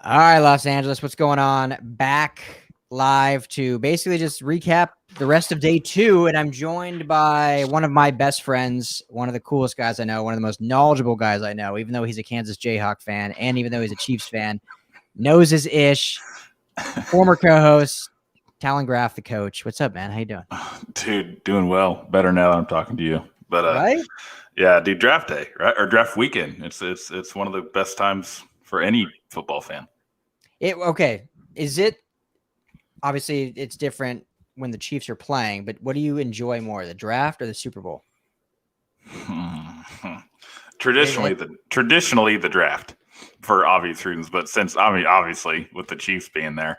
All right, Los Angeles, what's going on? Back live to basically just recap the rest of day 2, and I'm joined by one of my best friends, one of the coolest guys I know, one of the most knowledgeable guys I know, even though he's a Kansas Jayhawk fan, and even though he's a Chiefs fan, knows his ish, former co-host, Talon Graff, the coach. What's up, man? How you doing? Dude, doing well. Better now that I'm talking to you. But Right? yeah, dude, draft day, right? Or draft weekend. It's one of the best times for any football fan. Okay. Is it obviously it's different when the Chiefs are playing, but what do you enjoy more, the draft or the Super Bowl? Traditionally the draft for obvious reasons, but since obviously with the Chiefs being there,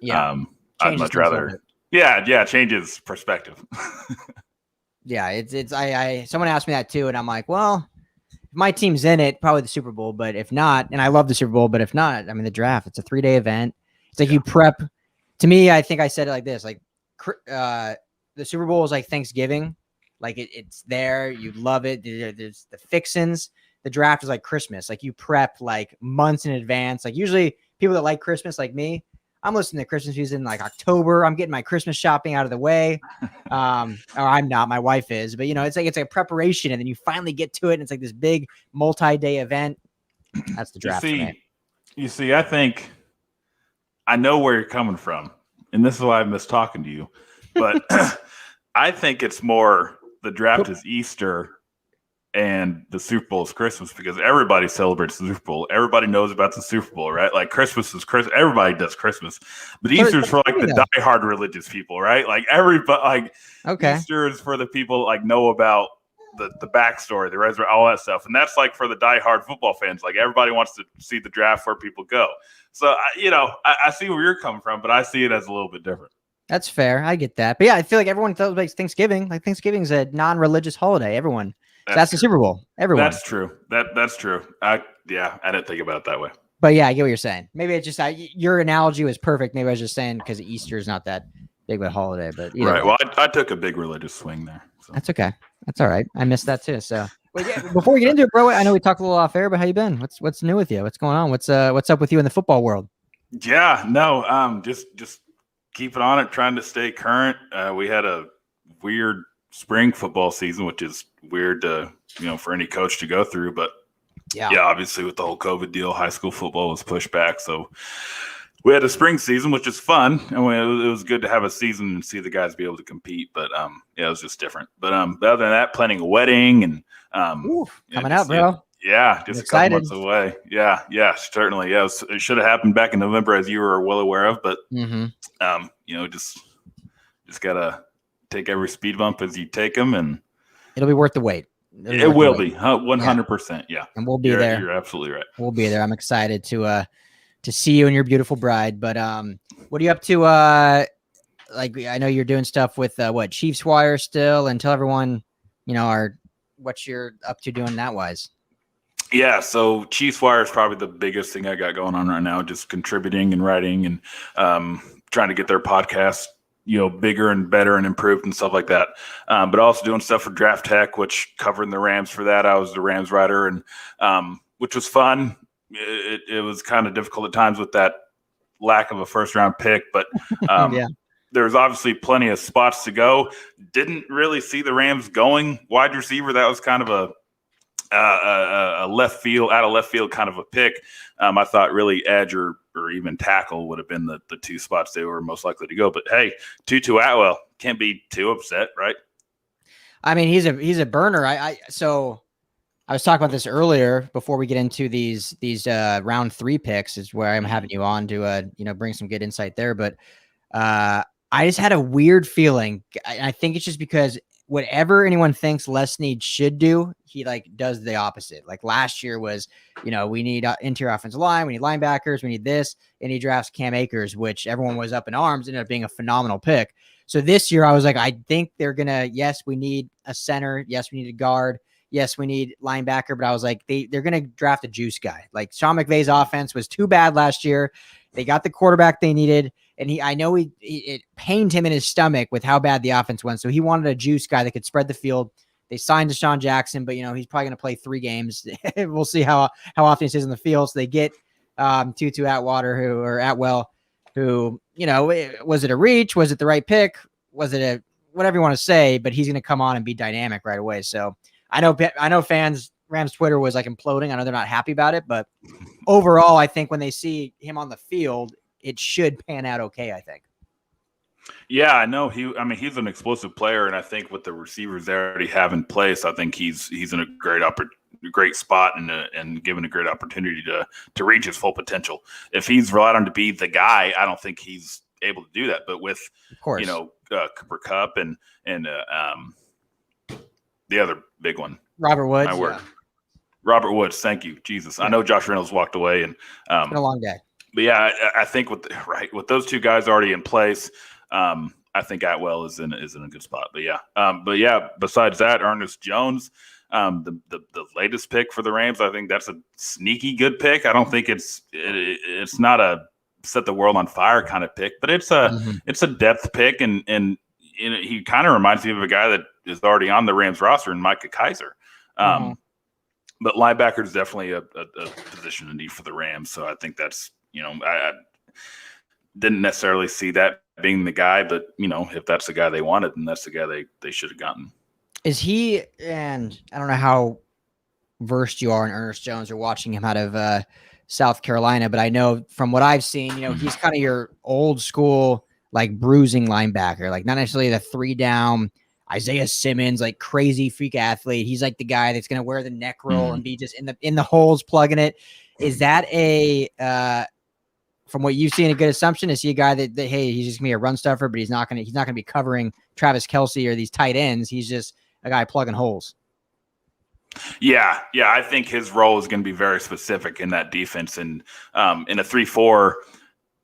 I'd much rather. Yeah, changes perspective. Yeah, I someone asked me that too, and I'm like, well, if my team's in it, probably the Super Bowl, but if not, and I love the Super Bowl, but if not, I mean the draft, it's a 3-day event. It's like you prep. To me, I think I said it like this, like the Super Bowl is like Thanksgiving. Like it's there, you love it. There's the fixins. The draft is like Christmas. Like you prep like months in advance. Like usually people that like Christmas, like me, I'm listening to Christmas music in like October. I'm getting my Christmas shopping out of the way. Or I'm not, my wife is, but it's like a preparation, and then you finally get to it, and it's like this big multi-day event. That's the draft for me. You see, I think I know where you're coming from, and this is why I miss talking to you. But I think it's more the draft is Easter and the Super Bowl is Christmas, because everybody celebrates the Super Bowl. Everybody knows about the Super Bowl, right? Like Christmas is Christmas. Everybody does Christmas, but Easter's for like the diehard religious people, right? Like everybody, Easter is for the people like know about the backstory, the resurrection, all that stuff, and that's like for the diehard football fans. Like everybody wants to see the draft where people go. So I see where you're coming from, but I see it as a little bit different. That's fair. I get that, but yeah, I feel like everyone celebrates Thanksgiving. Like Thanksgiving's a non-religious holiday. Everyone. That's the Super Bowl. Everyone. That's true. That's true. I didn't think about it that way. But yeah, I get what you're saying. Maybe it's just your analogy was perfect. Maybe I was just saying because Easter is not that big of a holiday. But right. Well, I took a big religious swing there. So. That's okay. That's all right. I missed that too. So before we get into it, bro, I know we talked a little off air, but how you been? What's new with you? What's going on? What's up with you in the football world? Yeah. No. Just keeping on it, trying to stay current. We had a weird spring football season, which is weird to for any coach to go through, but yeah, obviously with the whole COVID deal, high school football was pushed back, so we had a spring season, which is fun, and it was good to have a season and see the guys be able to compete. But it was just different. But other than that, planning a wedding and coming out, bro. Yeah, just a couple months away. Yeah, certainly. Yeah, it should have happened back in November, as you were well aware of, but just gotta take every speed bump as you take them, and it'll be worth the wait. It will be 100%. Yeah, and we'll be there. You're absolutely right. We'll be there. I'm excited to see you and your beautiful bride. But what are you up to? Like I know you're doing stuff with Chiefs Wire still, and tell everyone, what you're up to doing that wise. Yeah, so Chiefs Wire is probably the biggest thing I got going on right now. Just contributing and writing and trying to get their podcast bigger and better and improved and stuff like that. But also doing stuff for Draft Tech, which covering the Rams for that. I was the Rams writer, and which was fun. It was kind of difficult at times with that lack of a first round pick, but there's obviously plenty of spots to go. Didn't really see the Rams going wide receiver. That was kind of a out of left field kind of a pick. I thought really edge or even tackle would have been the two spots they were most likely to go. But hey, Tutu Atwell, can't be too upset, right? I mean, he's a burner. So I was talking about this earlier before we get into these round 3 picks, is where I'm having you on to bring some good insight there. But I just had a weird feeling. I think it's just because whatever anyone thinks Les Snead should do, he does the opposite. Like last year was, we need interior offensive line, we need linebackers, we need this, and he drafts Cam Akers, which everyone was up in arms, ended up being a phenomenal pick. So this year I was like, I think they're gonna, yes, we need a center, yes, we need a guard, yes, we need linebacker, but I was like, they're gonna draft a juice guy. Like Sean McVay's offense was too bad last year. They got the quarterback they needed. And I know it pained him in his stomach with how bad the offense went. So he wanted a juice guy that could spread the field. They signed Deshaun Jackson, but he's probably going to play 3 games. We'll see how often he stays on the field. So they get Tutu Atwell, who, was it a reach? Was it the right pick? Was it a whatever you want to say? But he's going to come on and be dynamic right away. So I know fans, Rams Twitter was like imploding. I know they're not happy about it, but overall, I think when they see him on the field, it should pan out okay, I think. Yeah, I know. He's an explosive player, and I think with the receivers they already have in place, I think he's in a great spot and given a great opportunity to reach his full potential. If he's relied on to be the guy, I don't think he's able to do that. But with, of course, Cooper Kupp and the other big one, Robert Woods. Robert Woods. Thank you, Jesus. Yeah. I know Josh Reynolds walked away, and it's been a long day. But yeah, I think with those two guys already in place, I think Atwell is in a good spot. But yeah, besides that, Ernest Jones, the latest pick for the Rams, I think that's a sneaky good pick. I don't think it's not a set the world on fire kind of pick, but it's a depth pick, and he kind of reminds me of a guy that is already on the Rams roster, and Micah Kaiser. But linebacker is definitely a position of need for the Rams. So I think that's, I didn't necessarily see that being the guy, but if that's the guy they wanted, then that's the guy they should have gotten. Is he, and I don't know how versed you are in Ernest Jones or watching him out of South Carolina, but I know from what I've seen, he's kind of your old school, like bruising linebacker, like not necessarily the 3-down Isaiah Simmons, like crazy freak athlete. He's like the guy that's going to wear the neck roll and be just in the holes plugging it. Is that from what you've seen, a good assumption? Is he a guy that hey, he's just gonna be a run stuffer, but he's not gonna be covering Travis Kelce or these tight ends. He's just a guy plugging holes. Yeah. I think his role is going to be very specific in that defense, and in a 3-4,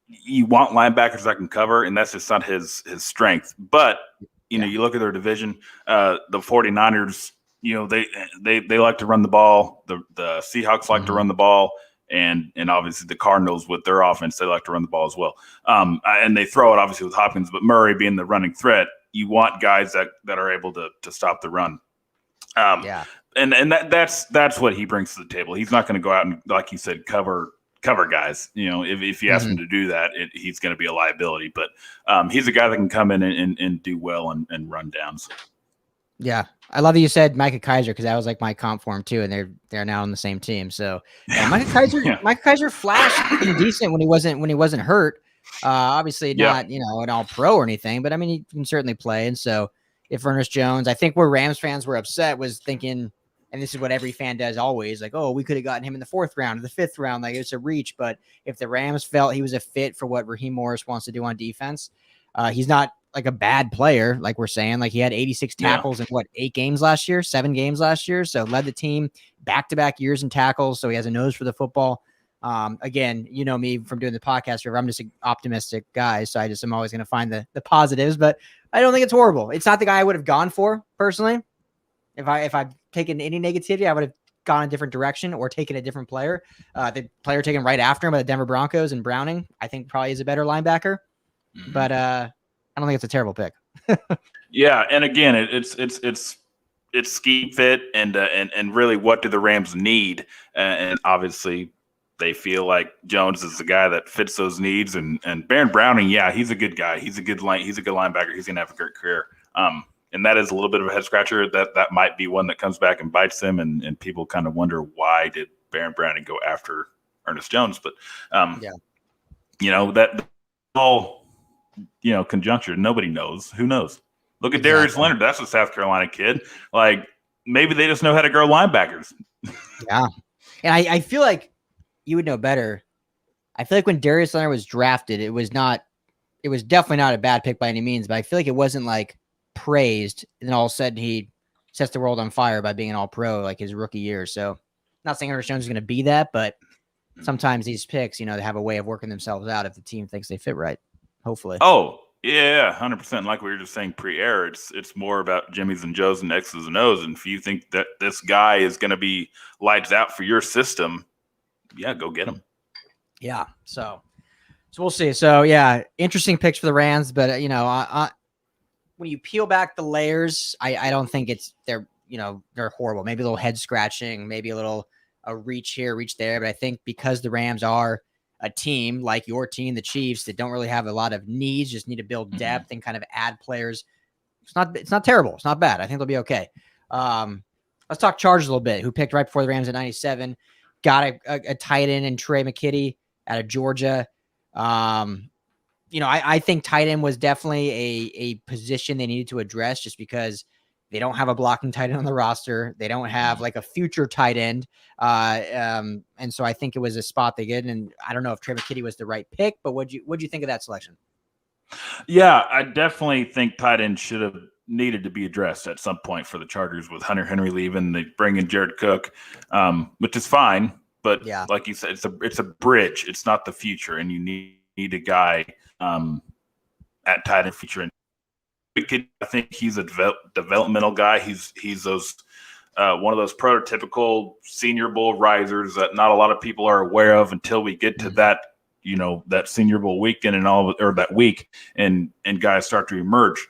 you want linebackers that can cover, and that's just not his strength. But you look at their division, the 49ers, they like to run the ball. The Seahawks like to run the ball. And obviously the Cardinals with their offense, they like to run the ball as well. And they throw it obviously with Hopkins, but Murray being the running threat, you want guys that are able to stop the run. And that's what he brings to the table. He's not going to go out and, like you said, cover guys. If you ask him to do that, he's going to be a liability. But he's a guy that can come in and do well and run downs. Yeah, I love that you said Micah Kaiser, because that was like my comp for him too, and they're now on the same team. So Micah Kaiser flashed pretty decent when he wasn't hurt. Obviously not an all pro or anything, but I mean he can certainly play. And so if Ernest Jones, I think where Rams fans were upset was thinking, and this is what every fan does always, like, oh, we could have gotten him in the 4th round or the 5th round, like it's a reach. But if the Rams felt he was a fit for what Raheem Morris wants to do on defense, he's not like a bad player, like we're saying. Like he had 86 tackles in 7 games last year. So led the team back-to-back years in tackles. So he has a nose for the football. Again, me from doing the podcast, I'm just an optimistic guy. So I'm always going to find the positives, but I don't think it's horrible. It's not the guy I would have gone for personally. If I'd taken any negativity, I would have gone a different direction or taken a different player. The player taken right after him by the Denver Broncos and Browning, I think probably is a better linebacker, but, I don't think it's a terrible pick. Yeah, and again, it's scheme fit and really what do the Rams need? And obviously, they feel like Jones is the guy that fits those needs. And Baron Browning, he's a good guy. He's a good linebacker. He's gonna have a great career. And that is a little bit of a head scratcher. That might be one that comes back and bites them, and people kind of wonder why did Baron Browning go after Ernest Jones? But that all. Conjuncture. Nobody knows. Who knows? Look at Darius Leonard. That's a South Carolina kid. Like maybe they just know how to grow linebackers. Yeah. And I feel like you would know better. I feel like when Darius Leonard was drafted, it was definitely not a bad pick by any means, but I feel like it wasn't like praised. And then all of a sudden he sets the world on fire by being an all pro like his rookie year. So not saying Ernest Jones is going to be that, but sometimes these picks, they have a way of working themselves out if the team thinks they fit right. Hopefully. Oh, yeah, 100%. Like we were just saying pre-air, it's more about Jimmys and Joes and X's and O's. And if you think that this guy is going to be lights out for your system, go get him. Yeah. So we'll see. So interesting picks for the Rams, but when you peel back the layers, I don't think they're horrible. Maybe a little head scratching, maybe a little reach here, reach there. But I think because the Rams are a team like your team, the Chiefs, that don't really have a lot of needs, just need to build depth and kind of add players. It's not terrible. It's not bad. I think they'll be okay. Let's talk Chargers a little bit, who picked right before the Rams at 97. Got a tight end in Trey McKitty out of Georgia. I think tight end was definitely a position they needed to address just because they don't have a blocking tight end on the roster. They don't have like a future tight end. And so I think it was a spot they get. And I don't know if Trey McKitty was the right pick, but what'd you think of that selection? Yeah, I definitely think tight end should have needed to be addressed at some point for the Chargers with Hunter Henry leaving. They bring in Jared Cook, which is fine. But like you said, it's a bridge. It's not the future. And you need a guy at tight end featuring. I think he's a developmental guy. He's those one of those prototypical Senior Bowl risers that not a lot of people are aware of until we get to that that Senior Bowl weekend or that week, and guys start to emerge.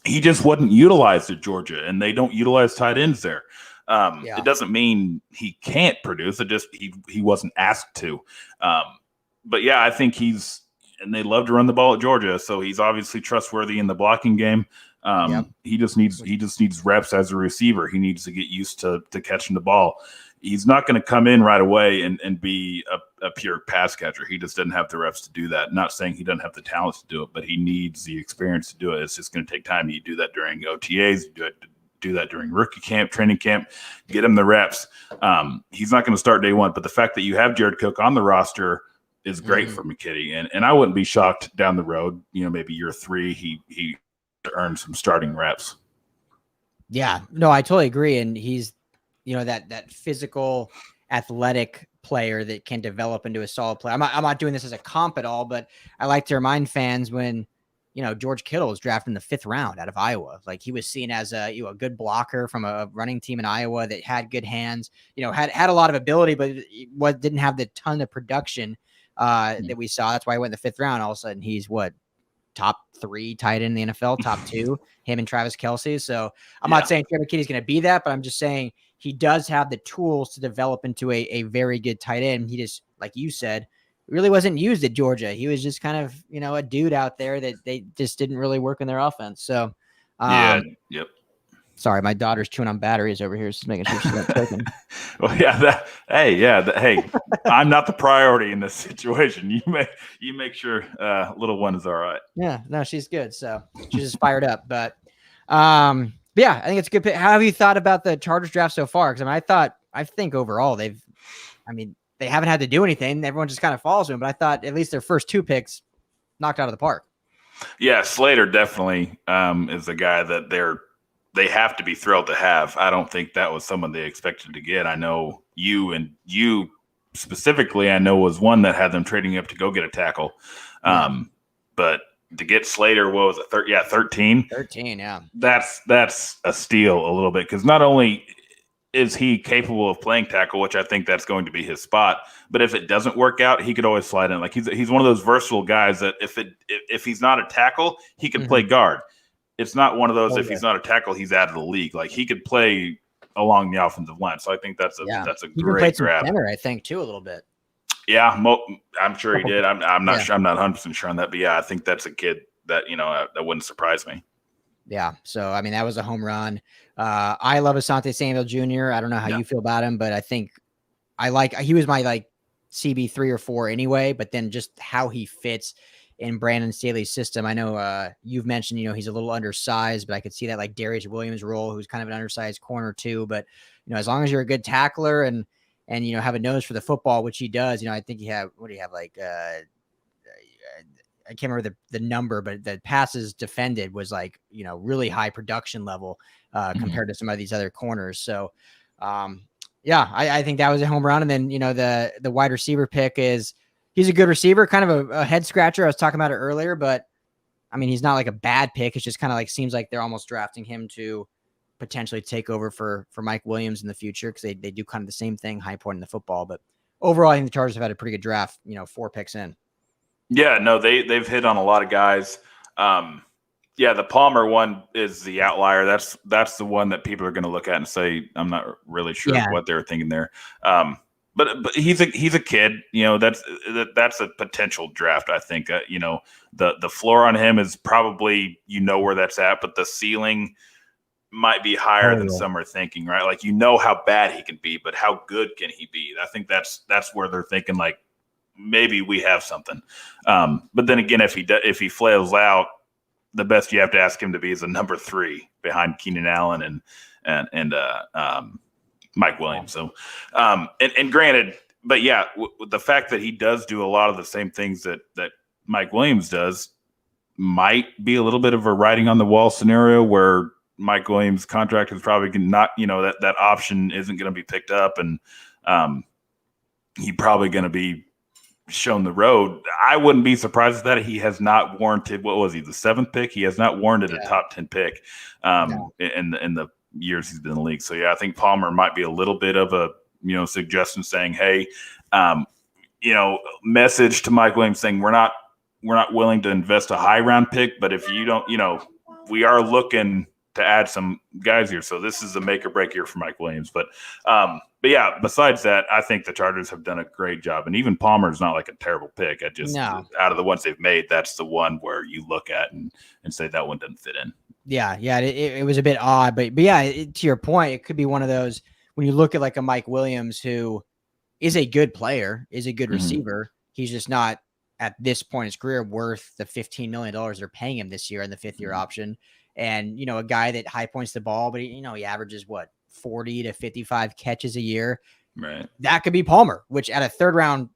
He just wasn't utilized at Georgia, and they don't utilize tight ends there. It doesn't mean he can't produce. It just he wasn't asked to. But yeah, I think and they love to run the ball at Georgia, so he's obviously trustworthy in the blocking game. He just needs reps as a receiver. He needs to get used to catching the ball. He's not going to come in right away and be a pure pass catcher. He just doesn't have the reps to do that. Not saying he doesn't have the talent to do it, but he needs the experience to do it. It's just going to take time. You do that during OTAs, do that during rookie camp, training camp, get him the reps. He's not going to start day one, but the fact that you have Jared Cook on the roster is great for McKitty. And I wouldn't be shocked down the road, maybe year 3, he earned some starting reps. Yeah, no, I totally agree. And he's, that physical, athletic player that can develop into a solid player. I'm not doing this as a comp at all, but I like to remind fans when, George Kittle was drafted in the 5th round out of Iowa. Like he was seen as a good blocker from a running team in Iowa that had good hands, had a lot of ability, but didn't have the ton of production that we saw. That's why he went in the 5th round. All of a sudden he's top 3 tight end in the NFL, top 2, him and Travis Kelce. So I'm not saying Trevor Kitty's going to be that, but I'm just saying he does have the tools to develop into a very good tight end. He just, like you said, really wasn't used at Georgia. He was just kind of, a dude out there that they just didn't really work in their offense. So, Sorry, my daughter's chewing on batteries over here. She's making sure she's not choking. Well, hey, I'm not the priority in this situation. You make sure little one is all right. Yeah, no, she's good. So she's just fired up. But yeah, I think it's a good pick. How have you thought about the Chargers draft so far? Because I think overall they haven't had to do anything. Everyone just kind of follows them. But I thought at least their first 2 picks knocked out of the park. Yeah, Slater definitely is the guy that they have to be thrilled to have. I don't think that was someone they expected to get. I know you specifically, I know was one that had them trading up to go get a tackle. But to get Slater, what was it? 13. 13, yeah. That's a steal a little bit because not only is he capable of playing tackle, which I think that's going to be his spot, but if it doesn't work out, he could always slide in. Like he's one of those versatile guys that if he's not a tackle, he can play guard. It's not one of those, if he's not a tackle, he's out of the league. Like he could play along the offensive line. So I think that's a great grab. Center, I think, too, a little bit. Yeah, I'm sure he did. I'm not sure. I'm not 100% sure on that. But yeah, I think that's a kid that, that wouldn't surprise me. Yeah. So, that was a home run. I love Asante Samuel Jr. I don't know how you feel about him, but I think he was my CB 3 or 4 anyway, but then just how he fits in Brandon Staley's system. I know you've mentioned, he's a little undersized, but I could see that Darius Williams' role, who's kind of an undersized corner too. But, as long as you're a good tackler and have a nose for the football, which he does, I think what do you have? I can't remember the number, but the passes defended was really high production level compared to some of these other corners. So, I think that was a home run. And then, the wide receiver pick he's a good receiver, kind of a head scratcher. I was talking about it earlier, but he's not a bad pick. It's just kind of seems like they're almost drafting him to potentially take over for Mike Williams in the future. Cause they do kind of the same thing, high point in the football, but overall, I think the Chargers have had a pretty good draft, 4 picks in. Yeah, no, they've hit on a lot of guys. Yeah, the Palmer one is the outlier. That's the one that people are going to look at and say, I'm not really sure what they're thinking there. But he's a kid. That's a potential draft. I think. The floor on him is probably where that's at, but the ceiling might be higher than some are thinking. Right? Like how bad he can be, but how good can he be? I think that's where they're thinking like maybe we have something. But then again, if he flails out, the best you have to ask him to be is a number 3 behind Keenan Allen and Mike Williams. So, and granted, but yeah, the fact that he does do a lot of the same things that Mike Williams does might be a little bit of a writing on the wall scenario where Mike Williams' contract is probably not, that option isn't going to be picked up, and he's probably going to be shown the road. I wouldn't be surprised that he has not warranted, what was he, the 7th pick? He has not warranted a top 10 pick in the years he's been in the league. So yeah, I think Palmer might be a little bit of a suggestion saying, hey, message to Mike Williams saying we're not willing to invest a high round pick, but if you don't, we are looking to add some guys here. So this is a make or break year for Mike Williams. But yeah, besides that, I think the Chargers have done a great job. And even Palmer is not like a terrible pick. Out of the ones they've made, that's the one where you look at and say that one doesn't fit in. Yeah. It was a bit odd, but yeah, to your point, it could be one of those when you look at like a Mike Williams who is a good player, is a good receiver. He's just not at this point in his career worth the $15 million they're paying him this year in the 5th-year option. And, a guy that high points the ball, but he averages 40 to 55 catches a year. Right. That could be Palmer, which at a third round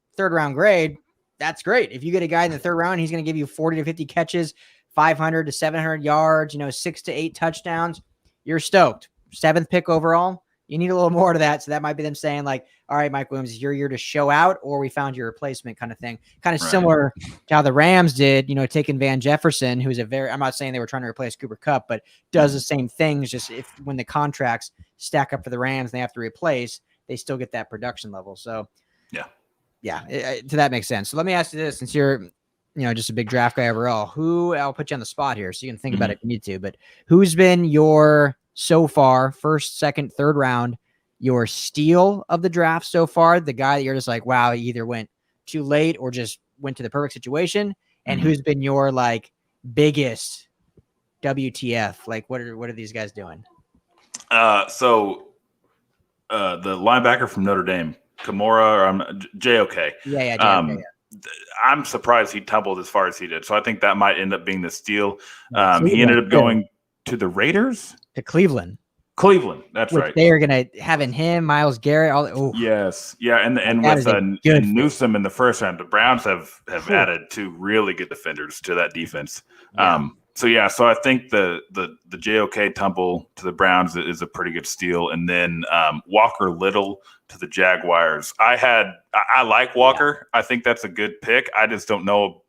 grade, that's great. If you get a guy in the 3rd round, he's going to give you 40 to 50 catches, 500 to 700 yards, 6 to 8 touchdowns. You're stoked. 7th pick overall. You need a little more to that. So that might be them saying like, all right, Mike Williams, your year to show out, or we found your replacement kind of thing. Kind of similar to how the Rams did, taking Van Jefferson, who's I'm not saying they were trying to replace Cooper Kupp, but does the same things. Just when the contracts stack up for the Rams, and they have to replace, they still get that production level. So so that makes sense. So let me ask you this, since you're, just a big draft guy overall, I'll put you on the spot here so you can think about it if you need to, but who's been your so far 1st, 2nd, 3rd round, your steal of the draft so far, the guy that you're just like, wow, he either went too late or just went to the perfect situation, and who's been your like biggest WTF? Like what are these guys doing? So the linebacker from Notre Dame, Kimura, or JOK. JOK. I'm surprised he tumbled as far as he did. So I think that might end up being the steal. He ended up going to the Raiders? To Cleveland. That's right. They are going to having him, Myles Garrett. Yes, yeah, and with Newsome in the 1st round, the Browns have added 2 really good defenders to that defense. Yeah. So I think the JOK tumble to the Browns is a pretty good steal, and then Walker Little to the Jaguars. I like Walker. I think that's a good pick. I just don't know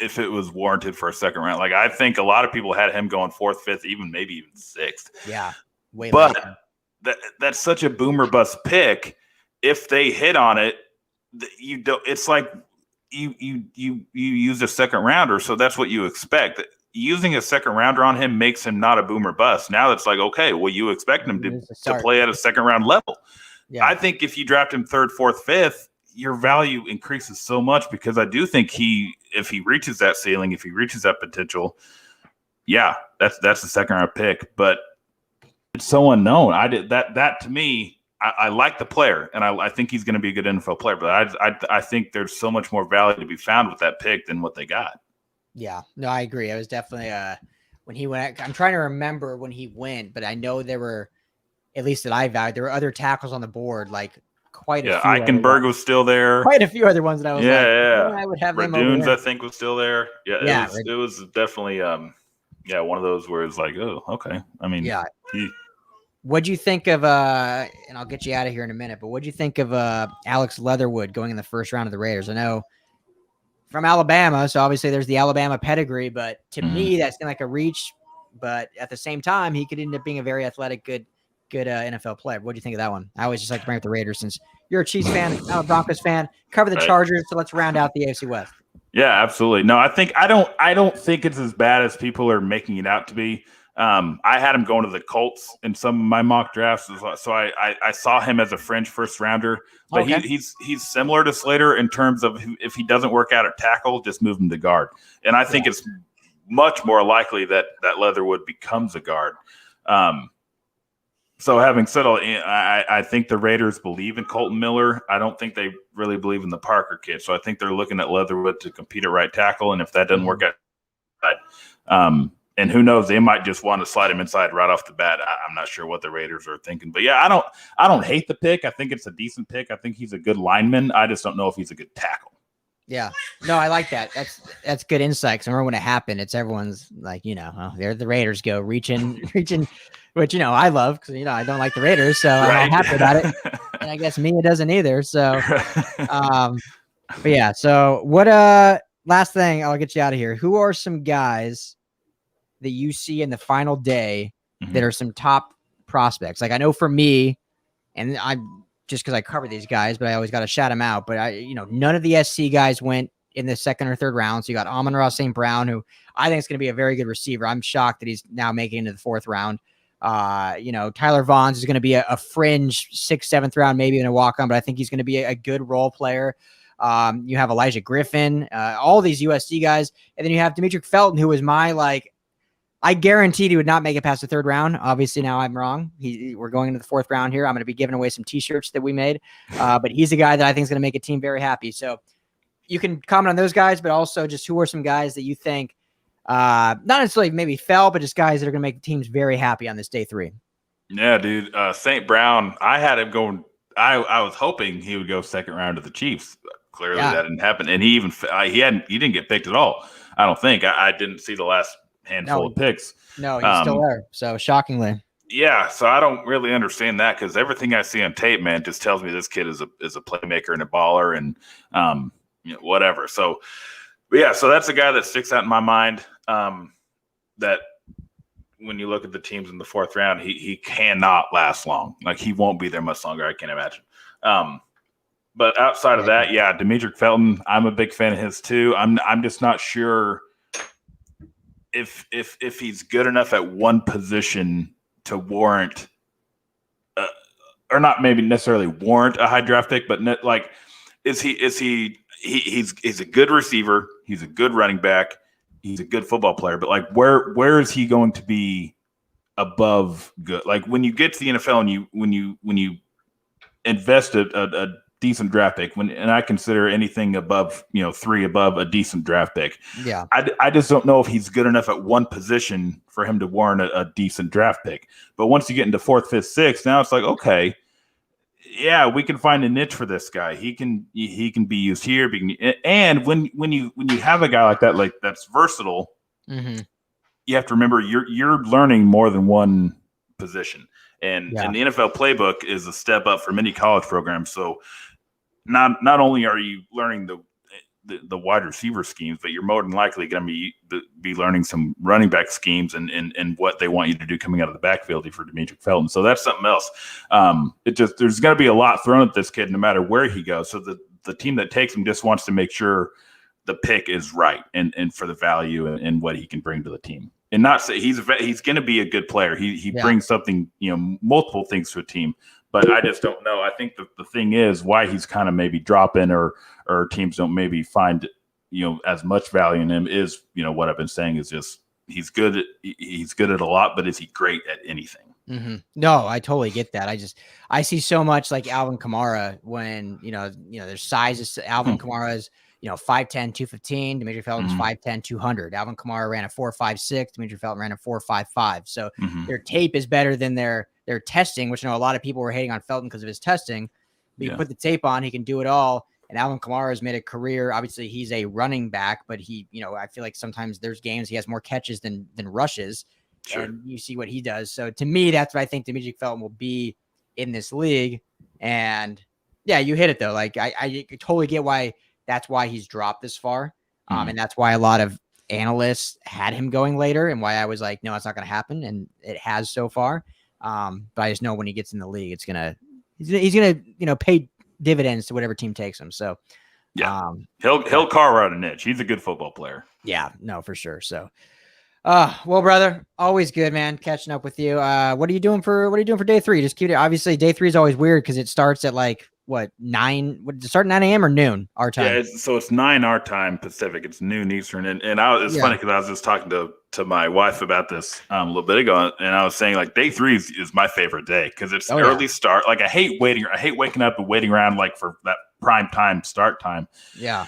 if it was warranted for a 2nd round. Like I think a lot of people had him going 4th, 5th, maybe even 6th. Yeah. But that's such a boomer bust pick. If they hit on it, you don't. It's like you use a 2nd rounder, so that's what you expect. Using a 2nd rounder on him makes him not a boomer bust. Now it's like, okay, well, you expect him to play at a 2nd round level. Yeah. I think if you draft him 3rd, 4th, 5th, your value increases so much, because I do think if he reaches that ceiling, if he reaches that potential, that's the 2nd round pick. But it's so unknown. That to me, I like the player, and I think he's going to be a good NFL player. But I think there's so much more value to be found with that pick than what they got. Yeah, no, I agree. I was definitely when he went. I'm trying to remember when he went, but I know there were, at least that I valued, there were other tackles on the board, like quite a few. Eichenberg was still there. Quite a few other ones that I was I would have them Radunes, over I think, was still there. It was definitely one of those where it's like, oh, okay. I mean, what'd you think of and I'll get you out of here in a minute, but what'd you think of Alex Leatherwood going in the 1st round of the Raiders? I know from Alabama, so obviously there's the Alabama pedigree, but to me that's like a reach, but at the same time he could end up being a very athletic, good NFL player. What do you think of that one? I always just like to bring up the Raiders since you're a Chiefs fan, I'm a Broncos fan. Cover the Chargers, so let's round out the AFC West. Yeah, absolutely. No, I don't think it's as bad as people are making it out to be. I had him going to the Colts in some of my mock drafts, so I saw him as a fringe first rounder. But Okay. he's similar to Slater in terms of if he doesn't work out at tackle, just move him to guard. And I think it's much more likely that Leatherwood becomes a guard. So having said all, I think the Raiders believe in Colton Miller. I don't think they really believe in the Parker kid. So I think they're looking at Leatherwood to compete at right tackle. And if that doesn't work out, and who knows, they might just want to slide him inside right off the bat. I'm not sure what the Raiders are thinking. But yeah, I don't hate the pick. I think it's a decent pick. I think he's a good lineman. I just don't know if he's a good tackle. Yeah, no, I like that. That's good insight. Because remember when it happened, it's everyone's like, oh, there the Raiders go reaching, which I love because I don't like the Raiders, so I'm not happy about it. And I guess Mia doesn't either. So, but yeah. So what? Last thing, I'll get you out of here. Who are some guys that you see in the final day that are some top prospects? Like I know for me, and I'm just because I cover these guys, but I always got to shout them out. But none of the SC guys went in the second or third round. So you got Amon-Ra St. Brown, who I think is going to be a very good receiver. I'm shocked that he's now making it into the fourth round. Tyler Vaughns is going to be a fringe 6th, 7th round, maybe in a walk-on, but I think he's going to be a good role player. You have Elijah Griffin, all these USC guys. And then you have Demetric Felton, who was I guaranteed he would not make it past the third round. Obviously, now I'm wrong. We're going into the fourth round here. I'm going to be giving away some T-shirts that we made. But he's a guy that I think is going to make a team very happy. So you can comment on those guys, but also just who are some guys that you think not necessarily maybe fell, but just guys that are going to make teams very happy on this day 3. Yeah, dude. St. Brown, I had him going. I was hoping he would go second round to the Chiefs. Clearly, that didn't happen. And he didn't get picked at all. I don't think. I didn't see the last handful of picks. No, he's still there. So shockingly. Yeah, so I don't really understand that because everything I see on tape, man, just tells me this kid is a playmaker and a baller and whatever. So yeah, so that's a guy that sticks out in my mind. That when you look at the teams in the fourth round, he cannot last long. Like he won't be there much longer. I can't imagine. But outside of that, yeah, Demetric Felton, I'm a big fan of his too. I'm just not sure if he's good enough at one position to warrant, or not maybe necessarily warrant a high draft pick, but he's a good receiver, he's a good running back, he's a good football player, but where is he going to be above good? Like when you get to the NFL and when you invest a decent draft pick, and I consider anything above 3 above a decent draft pick. Yeah, I just don't know if he's good enough at one position for him to warrant a decent draft pick. But once you get into 4th, 5th, 6th, now it's like, okay, yeah, we can find a niche for this guy. He can be used here. And when you have a guy like that, that's versatile, you have to remember you're learning more than one position. And the NFL playbook is a step up for many college programs. So not only are you learning the wide receiver schemes, but you're more than likely going to be learning some running back schemes and what they want you to do coming out of the backfield for Demetric Felton. So that's something else. There's going to be a lot thrown at this kid no matter where he goes. So the team that takes him just wants to make sure the pick is right and for the value and what he can bring to the team. And not say he's going to be a good player. He brings something, multiple things to a team. But I just don't know. I think the thing is why he's kind of maybe dropping or teams don't maybe find as much value in him is what I've been saying is just he's good at a lot, but is he great at anything? Mm-hmm. No, I totally get that. I see so much like Alvin Kamara when there's sizes. Alvin Kamara is 5'10", 215. Demetric Felton's 5'10", 200. Alvin Kamara ran a 4.56. Demetric Felton ran a 4.55. So their tape is better than their testing, which I know a lot of people were hating on Felton because of his testing. But you put the tape on, he can do it all. And Alvin Kamara has made a career. Obviously, he's a running back, but he, I feel like sometimes there's games he has more catches than rushes. Sure. And you see what he does. So to me, that's what I think Demetric Felton will be in this league. And yeah, you hit it though. Like I totally get why that's why he's dropped this far. And that's why a lot of analysts had him going later and why I was like, no, it's not going to happen. And it has so far. But I just know when he gets in the league, he's going to pay dividends to whatever team takes him. So Yeah. Um, He'll carve out a niche. He's a good football player. yeah, no, for sure. So, well, brother, always good, man, catching up with you. What are you doing for day 3? Just keep it. Obviously, day 3 is always weird because it starts at like what 9? Would it start 9 a.m. or noon our time? Yeah, it's 9 our time Pacific. It's noon Eastern, and it's funny because I was just talking to my wife about this a little bit ago, and I was saying like day 3 is my favorite day because it's early start. Like I hate waking up and waiting around like for that prime time start time. Yeah.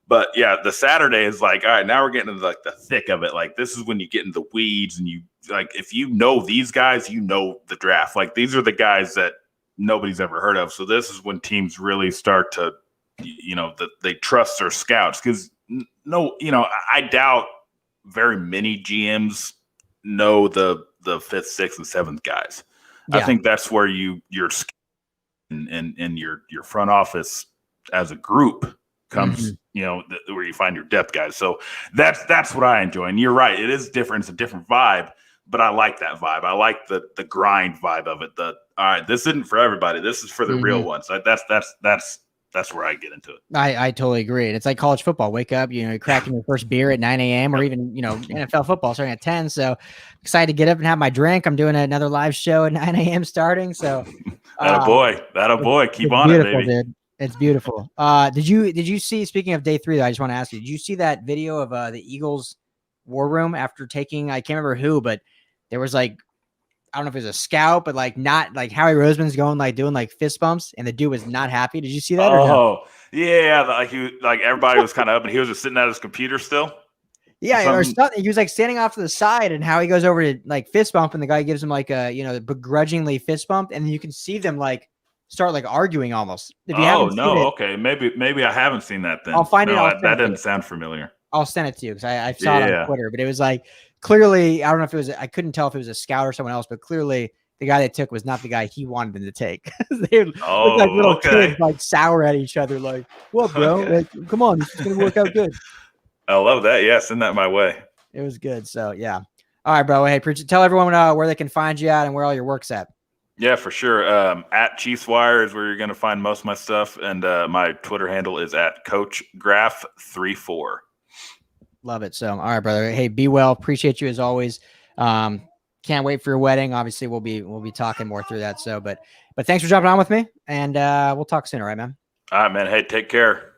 But yeah, the Saturday is like, all right, now we're getting into like the thick of it. Like this is when you get in the weeds and you like, if you know these guys, you know the draft. Like these are the guys that nobody's ever heard of. So this is when teams really start to, that they trust their scouts because I doubt very many GMs know the 5th, 6th, and 7th guys. Yeah. I think that's where your and your front office as a group comes, where you find your depth guys. So that's what I enjoy. And you're right. It is different. It's a different vibe, but I like that vibe. I like the grind vibe of it. All right, this isn't for everybody. This is for the real ones. That's where I get into it. I totally agree. And it's like college football. Wake up, you're cracking your first beer at 9 a.m. or even, NFL football starting at 10. So excited to get up and have my drink. I'm doing another live show at 9 a.m. starting. So that a boy. Keep on it, baby. Dude. It's beautiful. Did you see, speaking of day 3, though, I just want to ask you, did you see that video of the Eagles war room after taking, I can't remember who, but there was like, I don't know if it was a scout, but like not like Howie Roseman's going like doing like fist bumps and the dude was not happy. Did you see that? Yeah. Like everybody was kind of up and he was just sitting at his computer still. Yeah. Or something. He was like standing off to the side and Howie goes over to like fist bump and the guy gives him like a, begrudgingly fist bump. And then you can see them like start like arguing almost. If you haven't seen it, okay. Maybe I haven't seen that then. I'll find it. That didn't sound familiar. I'll send it to you because I saw it on Twitter, but it was like clearly, I don't know if it was, I couldn't tell if it was a scout or someone else, but clearly the guy they took was not the guy he wanted them to take. They looked like little kids like sour at each other, like, what, bro? Okay. Like, come on, this is going to work out good. I love that. Yeah, send that my way. It was good. So, yeah. All right, bro. Hey, tell everyone where they can find you at and where all your work's at. Yeah, for sure. At ChiefsWire is where you're going to find most of my stuff. And my Twitter handle is at CoachGraph34. Love it. So, all right, brother. Hey, be well. Appreciate you as always. Can't wait for your wedding. Obviously, we'll be talking more through that. So, but thanks for jumping on with me, and we'll talk soon. All right, man. All right, man. Hey, take care.